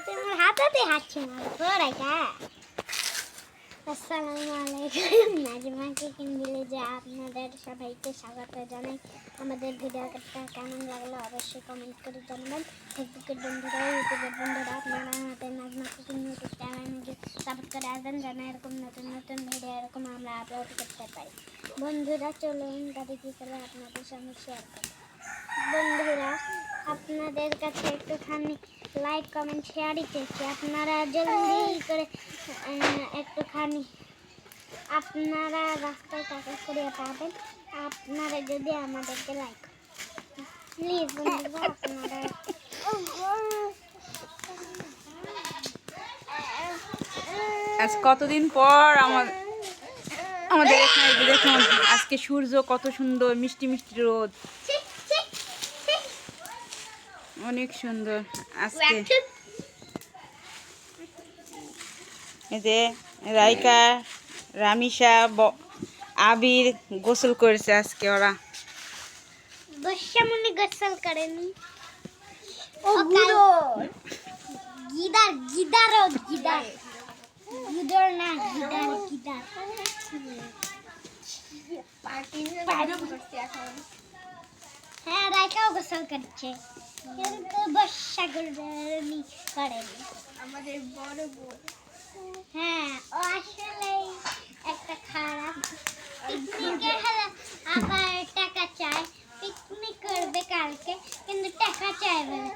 তোমার হাতাতে হাঁটছে না পড়াইটা। আসসালামু আলাইকুম। নাজমাকে কিনদিলে যে আপনাদের সবাইকে স্বাগত জানাই। আমাদের ভিডিওটা কেমন লাগলো অবশ্যই কমেন্ট করে জানাবেন। ফেসবুকের বন্ধুরা, ইউটিউবের বন্ধুরা, আপনারা আমাদের নাজমা কুকিং ইউটিউব চ্যানেলকে সাপোর্ট করে আসবেন যেন এরকম নতুন নতুন ভিডিও এরকম আমরা আপলোড করতে পারি। বন্ধুরা চলুন গাড়ি কী করে আপনাদের সঙ্গে শেয়ার করি। বন্ধুরা আপনাদের কাছে একটুখানি লাইক কমেন্ট শেয়ারই চেয়েছি। আপনারা জলদি করে একটুখানি আপনারা রাস্তায় টাকা করিয়ে পাবেন আপনারা যদি আমাদেরকে লাইক প্লিজ। বন্ধুরা আপনারা আজ কতদিন পর আমাদের এখানে দেখুন, আজকে সূর্য কত সুন্দর, মিষ্টি মিষ্টি রোদ, অনেক সুন্দর। আজকে এই যে রাইকা, রামিসা, আবির গোসল করেছে আজকে। ওরা বর্ষামণি গোসল করেনি। ও গিদার গিদার ও গিদার গিদার না গিদার গিদার হ্যাঁ রাইকাও গোসল করছে কিন্তু বর্ষা করেনি আমাদের বড় বোন। হ্যাঁ ও আসলে একটা খারাপ। পিকনিকে হলে আবার টাকা চায়, পিকনিক করবে কালকে কিন্তু টাকা চাইবে না।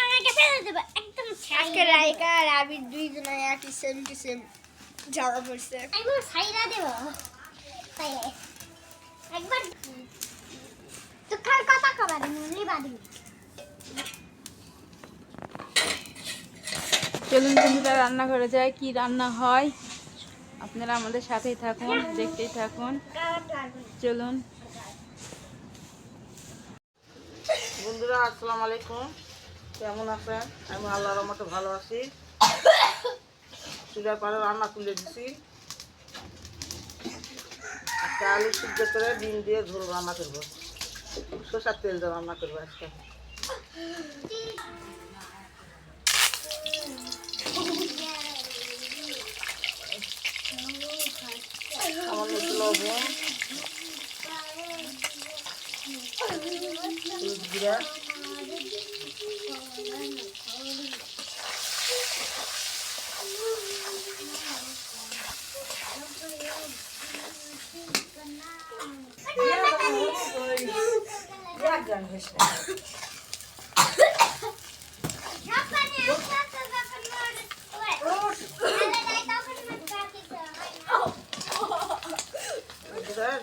আমাকে ফেলে দেবো একদম। আজকে রাইকা আর আবির দুইজনে একই সেম টু সেম জামা পরছে। একবার ছাইরা দেবো তাইলে একবার তো কাল কথা কবার মনে বাদি। চলুন বন্ধুরা রান্নাঘরে যায়, কি রান্না হয় আপনারা আমাদের সাথেই থাকুন, দেখতেই থাকুন। চলুন বন্ধুরা, আসসালামু আলাইকুম। কেমন আছেন? আমি আল্লাহর রহমতে ভালো আছি। চুলার পাড়ে রান্না তুলে দিছি। আজকে আলু সিদ্ধ করে ডিম দিয়ে ঝোল রান্না করবো, সরষের তেল দিয়ে রান্না করবো আজকে। সামান্য একটু লবণ, জিরা,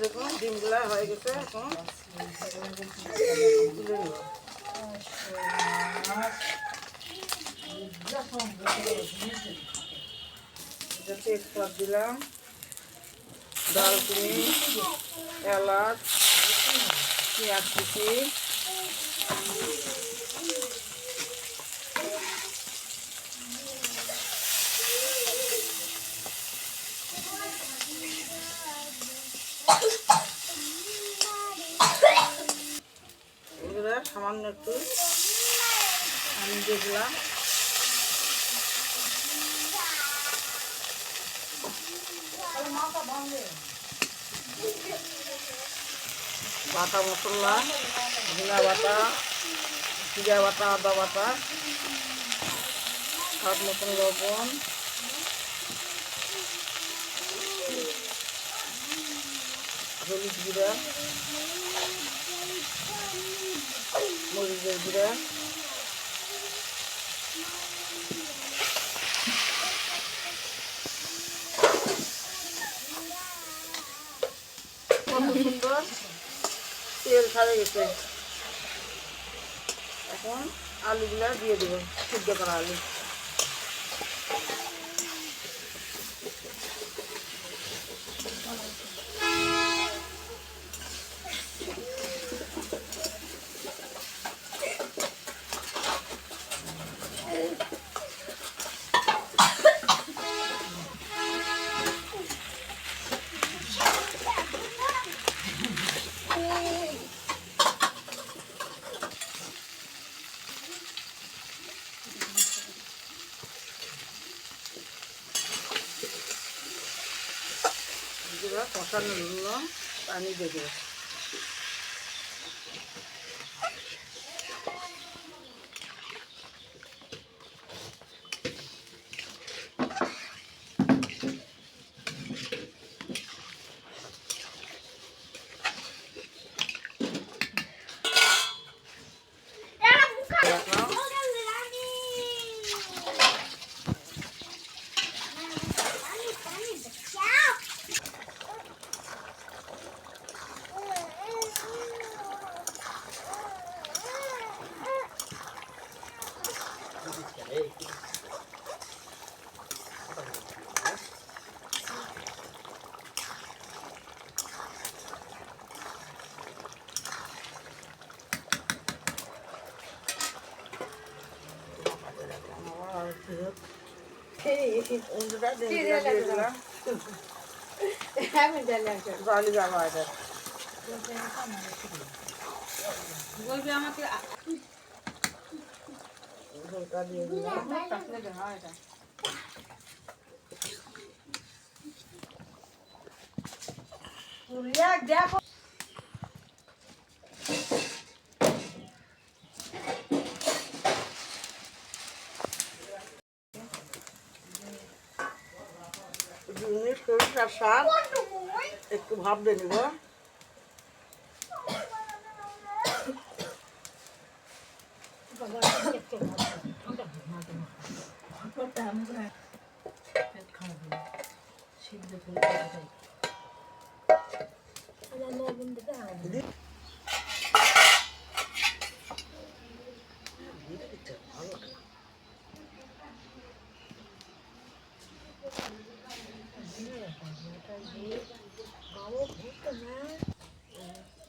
দেখুন ডিমগুলা হয়ে গেছে। এখন তুলে নেব। তেজপাত দিলাম, দারুচিনি, এলাচ, পেঁয়াজ কুচি, এগুলো সামান্য একটু আমি দিয়ে দিলাম। বাটা মশলা, ধনিয়া বাটা, জিরা বাটা, আদা বাটা, স্বাদ মতন লবণ, হলুদ জিরা, মরিচের গুঁড়া, কত সুন্দর তেল ছাড়ে গেছে। এখন আলুগুলা দিয়ে দেবো, সিদ্ধ করা আলু। বন্ধুরা কষানো জন্য পানি দেবে। রাখলাম। বন্ধুরা দিয়ে দিলাম জলি যাবো এটা বলবি আমাকে ঝোলটা দিয়ে দিলাম। দেখো সরিষার শাক একটু ভাববে নিব।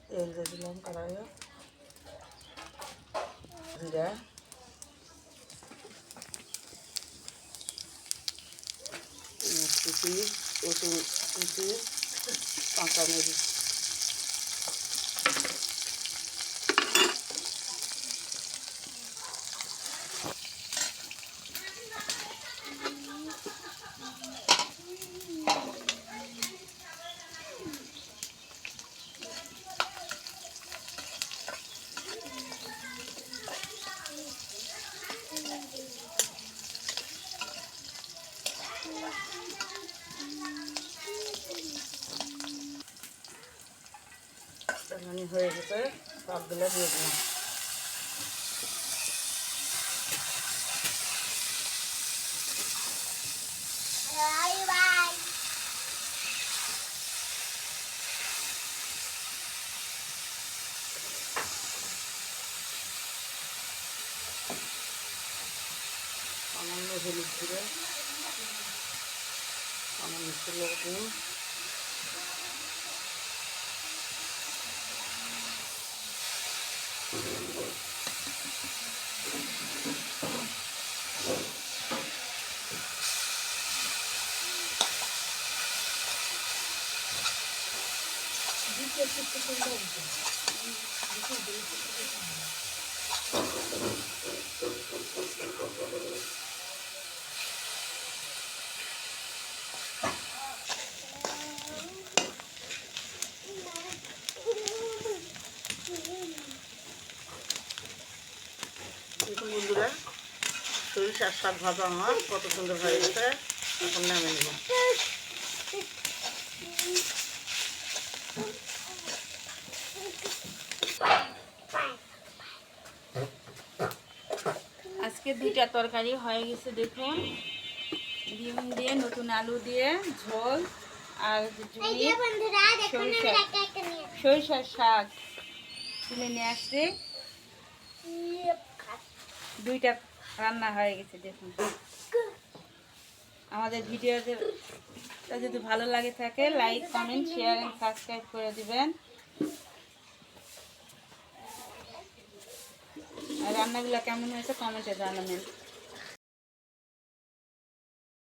তেল দিয়ে দিলাম কড়াইয়ে, জিরা, কুচি, রসুন কুচি, কাঁচা মরিচ, হয়ে গেছে, সবগুলো দিয়ে দিলাম। সামান্য হলুদ দিয়ে, সামান্য লবণ, বন্ধুরা সরিষার শাক ভাজা আমার কত সুন্দর হয়ে গেছে, এখন নামে নেব। আজকে দুইটা তরকারি হয়ে গেছে দেখুন, ডিম দিয়ে নতুন আলু দিয়ে ঝোল আর সরিষার শাক তুলে নিয়ে আসছে, দুইটা রান্না হয়ে গেছে দেখুন। আমাদের ভিডিওতে যদি ভালো লাগে থাকে like comment share and subscribe করে দিবেন। আর রান্নাগুলো কেমন হয়েছে কমেন্টে জানাবেন।